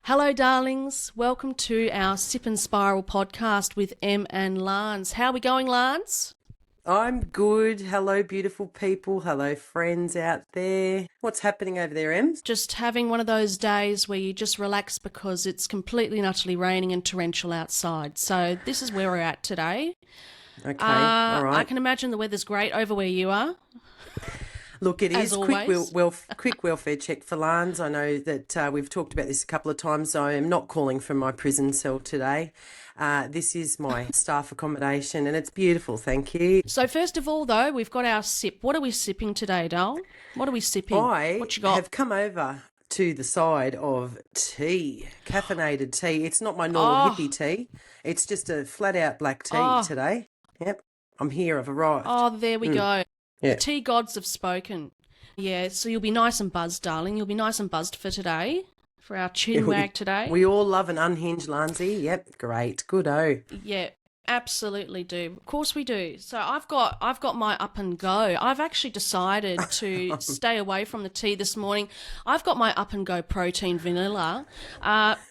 Hello, darlings. Welcome to our Sip and Spiral podcast with Em and Larnz. How are we going, Larnz? I'm good. Hello, beautiful people. Hello, friends out there. What's happening over there, Ems? Just having one of those days where you just relax because it's completely and utterly raining and torrential outside. So this is where we're at today. Okay, all right. I can imagine the weather's great over where you are. Look, it As is quick, always. quick welfare check for Larnz. I know that we've talked about this a couple of times. I am not calling from my prison cell today. This is my staff accommodation and it's beautiful, thank you. So first of all, though, we've got our sip. What are we sipping today, doll? What are we sipping? What you got? I have come over to the side of tea, caffeinated tea. It's not my normal hippie tea. It's just a flat-out black tea today. Yep, I'm here, I've arrived. Oh, there we go. Yeah. The tea gods have spoken. Yeah, so you'll be nice and buzzed, darling. You'll be nice and buzzed for today, for our chin wag today. We all love an unhinged Larnsy. Yep, great. Good-o. Yeah, absolutely do. Of course we do. So I've got my up and go. I've actually decided to stay away from the tea this morning. I've got my up and go protein vanilla,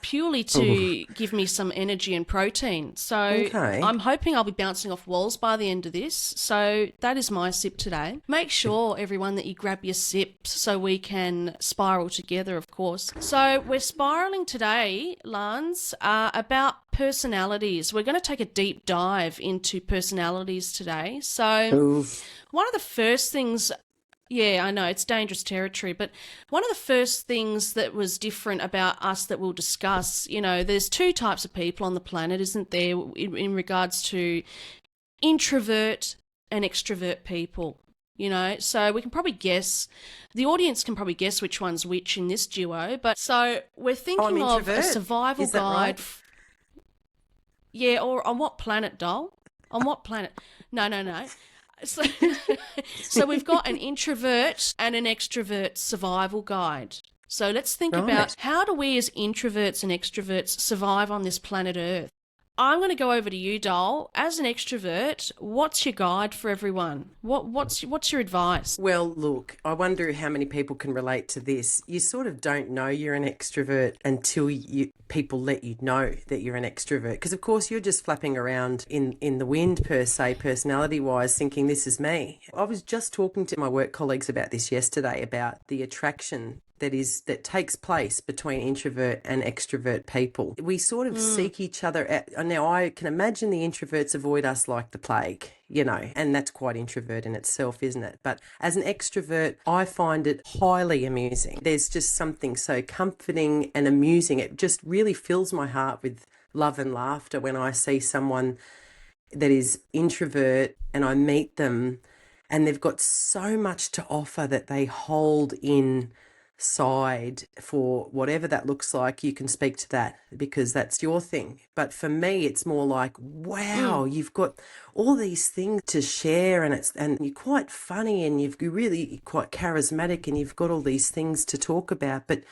purely to give me some energy and protein. So I'm hoping I'll be bouncing off walls by the end of this. So that is my sip today. Make sure, everyone, that you grab your sips so we can spiral together, of course. So we're spiraling today, Lance, about personalities. We're going to take a deep dive into personalities today. So one of the first things, yeah, I know it's dangerous territory, but one of the first things that was different about us that we'll discuss, you know, there's two types of people on the planet, isn't there, in regards to introvert and extrovert people. You know, so we can probably guess, the audience can probably guess which one's which in this duo. But so we're thinking of a survival guide. Right? Yeah, or on what planet, doll? On what planet? No. So, so we've got an introvert and an extrovert survival guide. So let's think about how do we as introverts and extroverts survive on this planet Earth? I'm going to go over to you, doll. As an extrovert, what's your guide for everyone? What's your advice? Well, look, I wonder how many people can relate to this. You sort of don't know you're an extrovert until people let you know that you're an extrovert. Because, of course, you're just flapping around in the wind, per se, personality-wise, thinking this is me. I was just talking to my work colleagues about this yesterday, about the attraction that takes place between introvert and extrovert people. We sort of seek each other out. Now, I can imagine the introverts avoid us like the plague, you know, and that's quite introvert in itself, isn't it? But as an extrovert, I find it highly amusing. There's just something so comforting and amusing. It just really fills my heart with love and laughter when I see someone that is introvert and I meet them and they've got so much to offer that they hold inside for whatever that looks like. You can speak to that because that's your thing. But for me, it's more like, wow, you've got all these things to share and you're quite funny and you're really quite charismatic and you've got all these things to talk about. But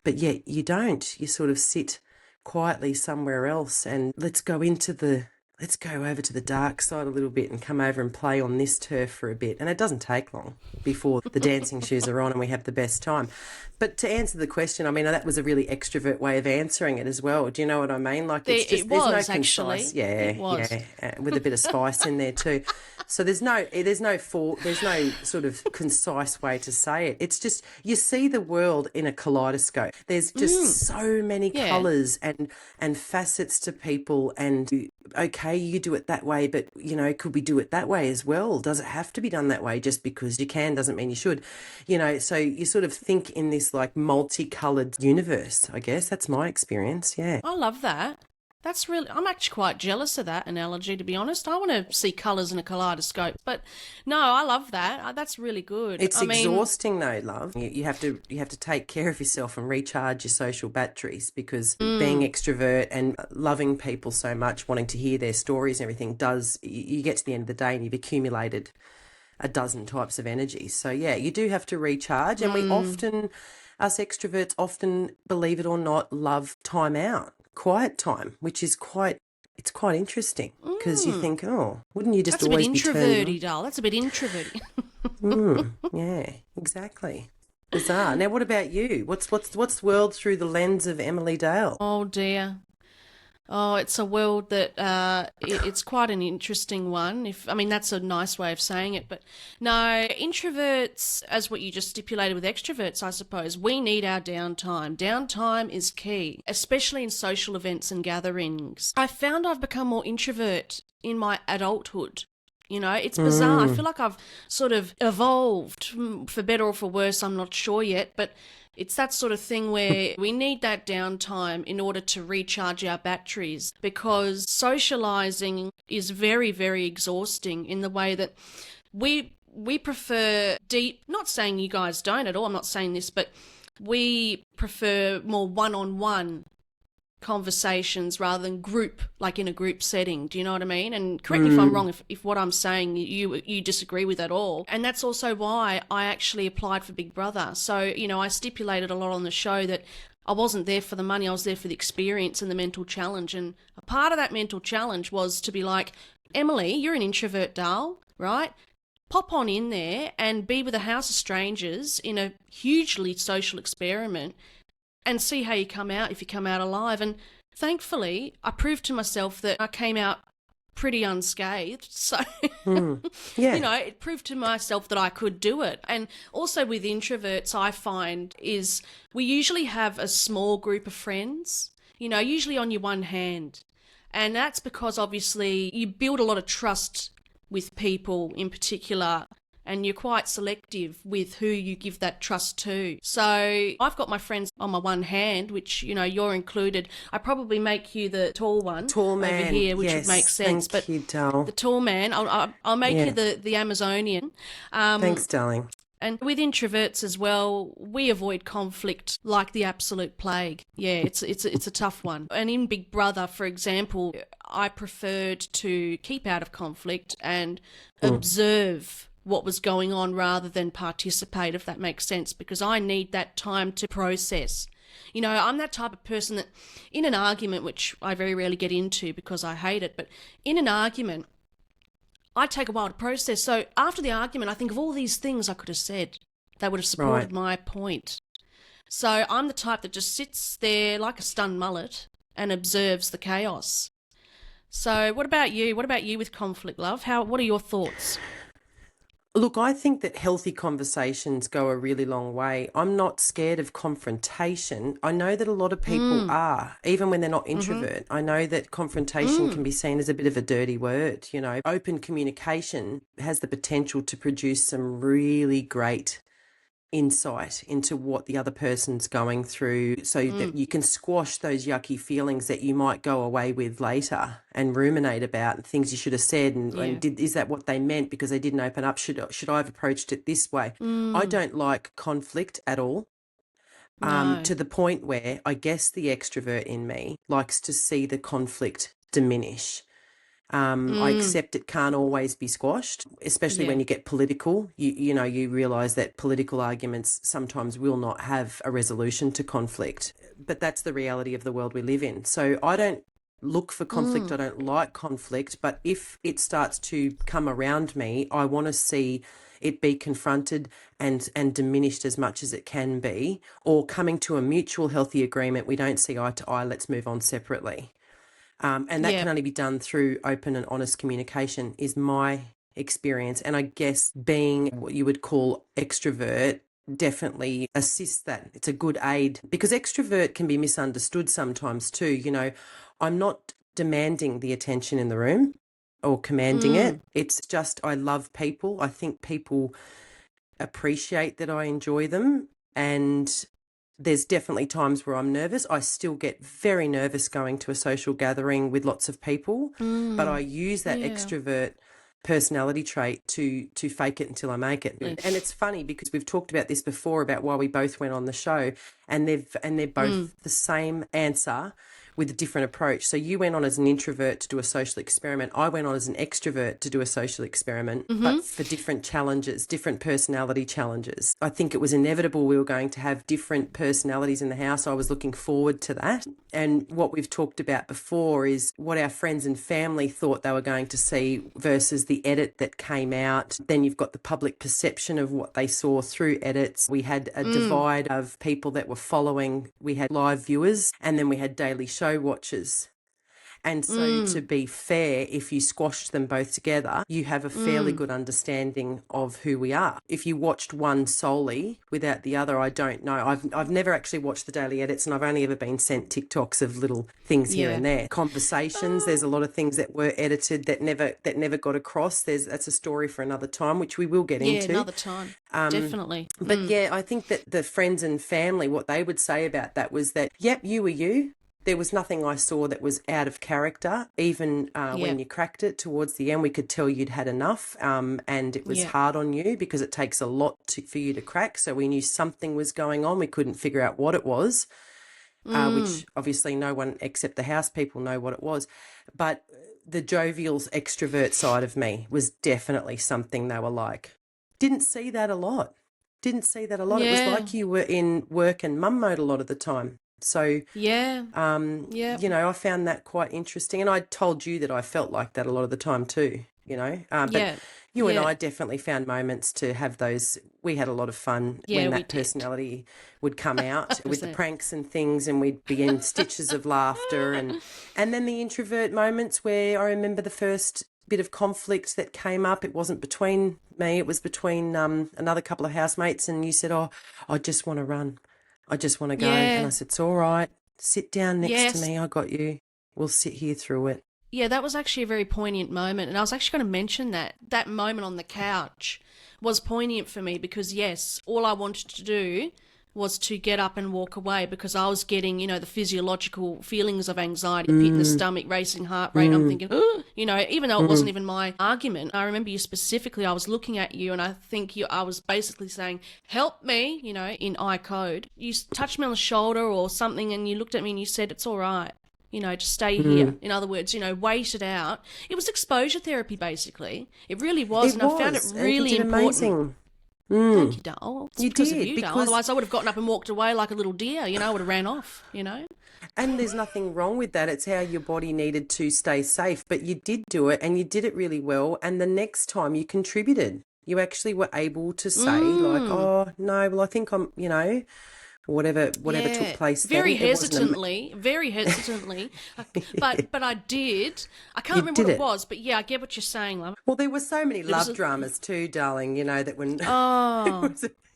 yet you don't. You sort of sit quietly somewhere else and let's go over to the dark side a little bit and come over and play on this turf for a bit. And it doesn't take long before the dancing shoes are on and we have the best time. But to answer the question, I mean, that was a really extrovert way of answering it as well. Do you know what I mean? Like it's just, there's no concise, with a bit of spice in there too. So there's no sort of concise way to say it. It's just, you see the world in a kaleidoscope. There's just so many colours and facets to people and okay, you do it that way, but, you know, could we do it that way as well? Does it have to be done that way? Just because you can doesn't mean you should. You know, so you sort of think in this like multicoloured universe, I guess. That's my experience, yeah. I love that. That's really, I'm actually quite jealous of that analogy, to be honest. I want to see colours in a kaleidoscope. But no, I love that. That's really good. It's exhausting though, love. You have to take care of yourself and recharge your social batteries because being extrovert and loving people so much, wanting to hear their stories and everything you get to the end of the day and you've accumulated a dozen types of energy. So yeah, you do have to recharge and us extroverts often, believe it or not, love time out. Quiet time, which is quite interesting because you think, oh, wouldn't you just always be That's a bit introverty, doll. That's a bit introverty. Yeah, exactly. Bizarre. Now, what about you? What's the world through the lens of Emily Dale? Oh dear. Oh, it's a world that it's quite an interesting one. If I mean that's a nice way of saying it, but no, introverts, as what you just stipulated with extroverts, I suppose we need our downtime. Downtime is key, especially in social events and gatherings. I found I've become more introvert in my adulthood. You know, it's bizarre. I feel like I've sort of evolved, for better or for worse, I'm not sure yet, but it's that sort of thing where we need that downtime in order to recharge our batteries, because socializing is very, very exhausting in the way that we prefer deep, not saying you guys don't at all, I'm not saying this, but we prefer more one-on-one conversations rather than group, like in a group setting. Do you know what I mean? And correct me if I'm wrong, if what I'm saying you disagree with at all. And that's also why I actually applied for Big Brother. So, you know, I stipulated a lot on the show that I wasn't there for the money, I was there for the experience and the mental challenge. And a part of that mental challenge was to be like, Emily, you're an introvert, Dal, right? Pop on in there and be with a house of strangers in a hugely social experiment and see how you come out, if you come out alive. And thankfully, I proved to myself that I came out pretty unscathed. So, Yeah. you know, it proved to myself that I could do it. And also with introverts, I find is we usually have a small group of friends, you know, usually on your one hand. And that's because obviously you build a lot of trust with people in particular, and you're quite selective with who you give that trust to. So I've got my friends on my one hand, which, you know, you're included. I probably make you the tall one Tall man over here, which yes, would make sense. Thank you, Dal. The tall man, I'll make you the Amazonian. Thanks, darling. And with introverts as well, we avoid conflict like the absolute plague. Yeah, it's a tough one. And in Big Brother, for example, I preferred to keep out of conflict and observe what was going on rather than participate, if that makes sense, because I need that time to process. You know, I'm that type of person that in an argument, which I very rarely get into because I hate it, but in an argument, I take a while to process. So after the argument, I think of all these things I could have said that would have supported my point. So I'm the type that just sits there like a stunned mullet and observes the chaos. So what about you? What about you with conflict, love? What are your thoughts? Look, I think that healthy conversations go a really long way. I'm not scared of confrontation. I know that a lot of people are, even when they're not introvert. I know that confrontation can be seen as a bit of a dirty word. You know, open communication has the potential to produce some really great insight into what the other person's going through, so that you can squash those yucky feelings that you might go away with later and ruminate about, and things you should have said, and is that what they meant because they didn't open up? Should I have approached it this way? I don't like conflict at all. No. To the point where I guess the extrovert in me likes to see the conflict diminish. I accept it can't always be squashed, especially when you get political. You know, you realise that political arguments sometimes will not have a resolution to conflict. But that's the reality of the world we live in. So I don't look for conflict. I don't like conflict. But if it starts to come around me, I want to see it be confronted and diminished as much as it can be, or coming to a mutual healthy agreement. We don't see eye to eye. Let's move on separately. And that can only be done through open and honest communication, is my experience. And I guess being what you would call extrovert definitely assists that. It's a good aid, because extrovert can be misunderstood sometimes too. You know, I'm not demanding the attention in the room or commanding it. It's just I love people. I think people appreciate that I enjoy them, and there's definitely times where I'm nervous. I still get very nervous going to a social gathering with lots of people, but I use that extrovert personality trait to fake it until I make it. And it's funny because we've talked about this before, about why we both went on the show, and they're both the same answer, with a different approach. So you went on as an introvert to do a social experiment. I went on as an extrovert to do a social experiment, but for different challenges, different personality challenges. I think it was inevitable we were going to have different personalities in the house. I was looking forward to that. And what we've talked about before is what our friends and family thought they were going to see versus the edit that came out. Then you've got the public perception of what they saw through edits. We had a divide of people that were following. We had live viewers and then we had daily show watchers. And so to be fair, if you squash them both together, you have a fairly good understanding of who we are. If you watched one solely without the other, I don't know. I've never actually watched the daily edits and I've only ever been sent TikToks of little things here and there. Conversations, there's a lot of things that were edited that never got across. That's a story for another time, which we will get into. Yeah, another time. Definitely. But yeah, I think that the friends and family, what they would say about that was that, yep, you were you. There was nothing I saw that was out of character. Even when you cracked it towards the end, we could tell you'd had enough and it was hard on you because it takes a lot for you to crack. So we knew something was going on. We couldn't figure out what it was, which obviously no one except the house people know what it was. But the jovial extrovert side of me was definitely something they were like. Didn't see that a lot. It was like you were in work and mum mode a lot of the time. So, you know, I found that quite interesting. And I told you that I felt like that a lot of the time too, you know. But you and I definitely found moments to have those. We had a lot of fun when that personality would come out with the pranks and things and we'd be in stitches of laughter. And then the introvert moments where I remember the first bit of conflict that came up. It wasn't between me. It was between another couple of housemates and you said, oh, I just want to run. I just want to go. And I said, it's all right. Sit down next to me. I got you. We'll sit here through it. Yeah, that was actually a very poignant moment. And I was actually going to mention that moment on the couch was poignant for me because, yes, all I wanted to do was to get up and walk away because I was getting, you know, the physiological feelings of anxiety, pit in the stomach, racing heart rate. I'm thinking, oh, you know, even though it wasn't even my argument. I remember you specifically, I was looking at you and I think I was basically saying, help me, you know, in I code. You touched me on the shoulder or something and you looked at me and you said, it's all right. You know, just stay here. In other words, you know, wait it out. It was exposure therapy, basically. It really was. I found it really important. Amazing. Thank you, doll. It's because of you, doll. Otherwise, I would have gotten up and walked away like a little deer. You know, I would have ran off, you know. And there's nothing wrong with that. It's how your body needed to stay safe. But you did do it and you did it really well. And the next time you contributed. You actually were able to say like, oh, no, well, I think I'm, you know, whatever took place very then. Hesitantly, but I did. I can't remember what it was, but yeah, I get what you're saying, love. Well, there were so many love dramas too, darling, you know, that when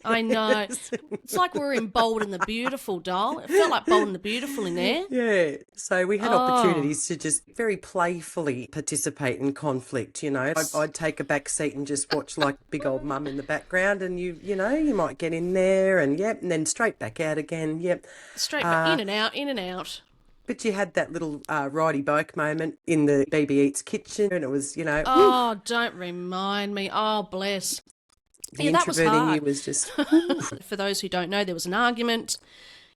I know. It's like we were in Bold and the Beautiful, doll. It felt like Bold and the Beautiful in there. Yeah. So we had opportunities to just very playfully participate in conflict, you know. I'd take a back seat and just watch like big old mum in the background and you know, you might get in there and and then straight back out again, Straight back, in and out. But you had that little ridey bike moment in the BB Eats kitchen and it was, you know. Oh, don't remind me. Oh, bless. The introvert in you was just... For those who don't know, there was an argument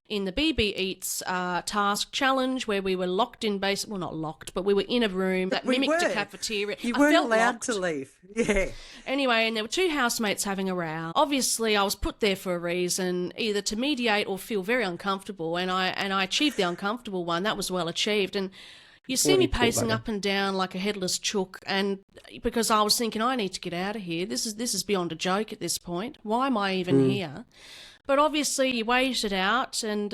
in the BB Eats task challenge where we were locked in well, not locked, but we were in a room that mimicked a cafeteria. You weren't allowed to leave. Yeah. Anyway, and there were two housemates having a row. Obviously, I was put there for a reason, either to mediate or feel very uncomfortable, and I achieved the uncomfortable one. That was well achieved, and you see me pacing up and down like a headless chook, and because I was thinking, I need to get out of here. This is beyond a joke at this point. Why am I even here? But obviously, you waited out and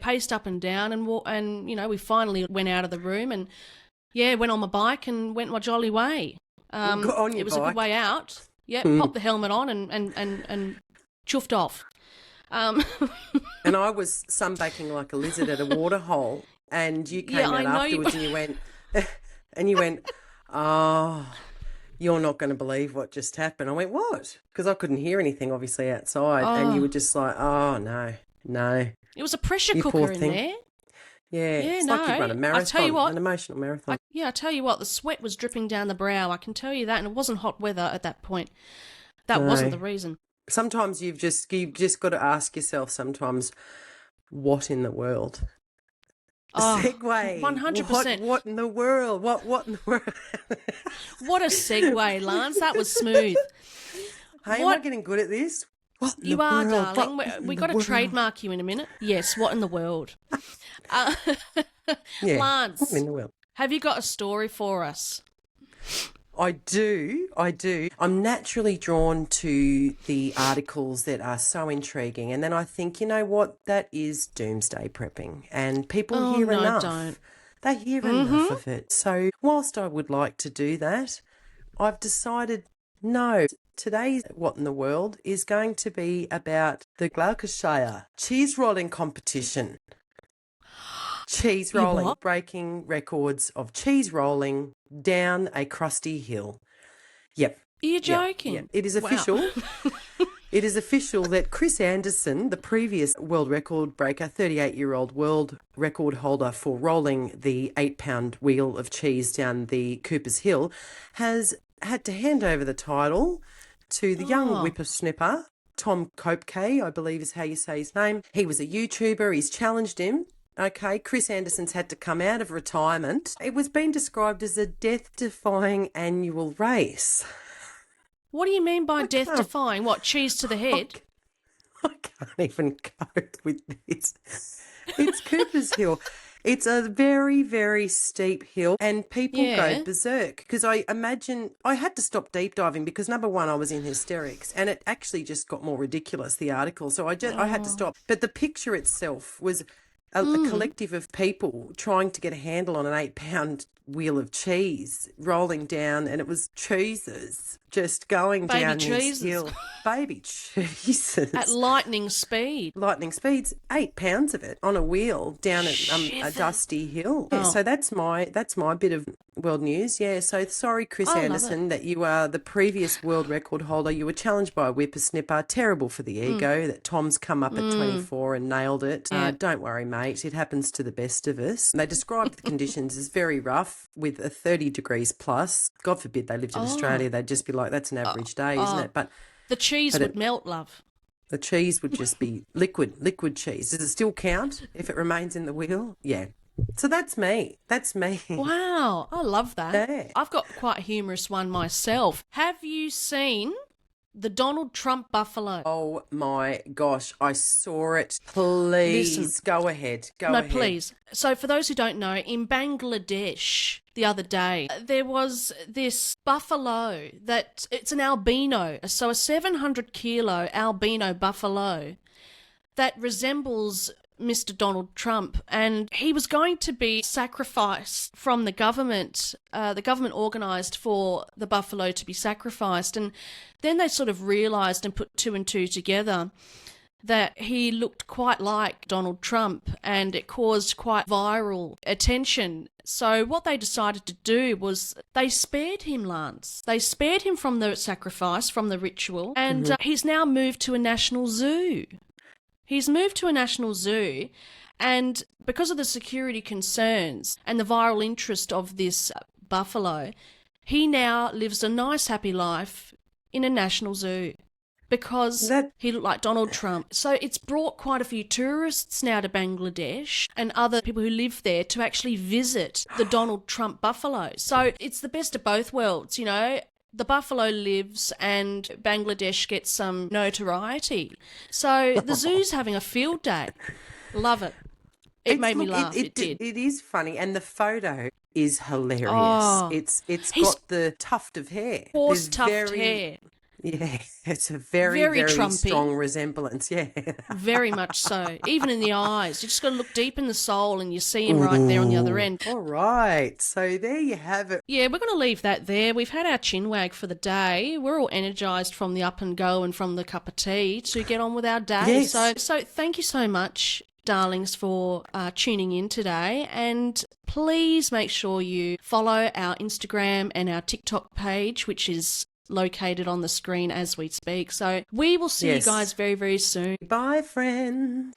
paced up and down, and you know, we finally went out of the room and went on my bike and went my jolly way. It was a good way out. Yeah, popped the helmet on and chuffed off. And I was sunbaking like a lizard at a waterhole. And you came out afterwards and you went, oh, you're not going to believe what just happened. I went, what? Because I couldn't hear anything, obviously, outside. And you were just like, oh, no. It was a pressure cooker in there. Yeah, it's like you run a marathon, tell you what, an emotional marathon. I tell you what, the sweat was dripping down the brow. I can tell you that, and it wasn't hot weather at that point. That wasn't the reason. Sometimes you've just got to ask yourself sometimes, what in the world? Oh, Segway. 100%. What in the world? What in the world? What a segue, Lance. That was smooth. Hey, am I What? getting good at this? What in You the are, world? darling. What in We the got to world? trademark you in a minute. Yes, what in the world? Uh, Yeah. What Lance, in the world? have you got a story for us? I do. I'm naturally drawn to the articles that are so intriguing. And then I think, you know what? That is doomsday prepping. And people Oh, hear no, enough. don't. They hear enough of it. So whilst I would like to do that, I've decided no. Today's What in the World is going to be about the Gloucestershire cheese rolling competition. Cheese You rolling, what? breaking records of cheese rolling down a crusty hill. Yep. Are you Yep. joking? It is Wow. official. It is official that Chris Anderson, the previous world record breaker, 38-year-old world record holder for rolling the 8-pound wheel of cheese down the Cooper's Hill, has had to hand over the title to the young whippersnapper, Tom Kopke, I believe is how you say his name. He was a YouTuber. He's challenged him. Okay, Chris Anderson's had to come out of retirement. It was being described as a death-defying annual race. What do you mean by death-defying? What, cheese to the head? I can't even cope with this. It's Cooper's Hill. It's a very, very steep hill and people go berserk because I imagine I had to stop deep diving because number one, I was in hysterics and it actually just got more ridiculous, the article. So I had to stop. But the picture itself was a collective of people trying to get a handle on an 8-pound wheel of cheese rolling down, and it was cheeses just going down this hill. Baby cheeses. At lightning speed. Lightning speeds, 8 pounds of it on a wheel down a dusty hill. Yeah, so that's my bit of world news. Yeah, so sorry, Chris Anderson, that you are the previous world record holder. You were challenged by a whippersnapper. Terrible for the ego that Tom's come up at 24 and nailed it. Don't worry, mate. It happens to the best of us. They described the conditions as very rough with a 30 degrees plus. God forbid they lived in Australia. They'd just be like, that's an average day, isn't it? But the cheese would melt, love. the cheese would just be liquid cheese. Does it still count if it remains in the wheel? Yeah. So that's me. Wow, I love that. Yeah. I've got quite a humorous one myself. Have you seen the Donald Trump buffalo? Oh my gosh, I saw it. Please, Listen. go ahead. Go No, ahead. please. So for those who don't know, in Bangladesh the other day, there was this buffalo that it's an albino, so a 700-kilo albino buffalo that resembles Mr. Donald Trump, and he was going to be sacrificed from the government. The government organised for the buffalo to be sacrificed, and then they sort of realised and put two and two together that he looked quite like Donald Trump, and it caused quite viral attention. So what they decided to do was they spared him, Lance. They spared him from the sacrifice, from the ritual, and he's now moved to a national zoo. He's moved to a national zoo, and because of the security concerns and the viral interest of this buffalo, he now lives a nice, happy life in a national zoo because he looked like Donald Trump. So it's brought quite a few tourists now to Bangladesh and other people who live there to actually visit the Donald Trump buffalo. So it's the best of both worlds, you know. The buffalo lives and Bangladesh gets some notoriety. So the zoo's having a field day. Love it. It made me laugh. It did. It is funny, and the photo is hilarious. Oh. It's got the tuft of hair. Horse tuft hair. Yeah, it's a very Trumpy. strong resemblance, yeah. Very much so. Even in the eyes. You just got to look deep in the soul and you see him right there on the other end. All right, so there you have it. Yeah, we're going to leave that there. We've had our chin wag for the day. We're all energised from the up and go and from the cup of tea to get on with our day. Yes. So thank you so much, darlings, for tuning in today, and please make sure you follow our Instagram and our TikTok page, which is located on the screen as we speak. So we will see you guys very, very soon. Bye, friend.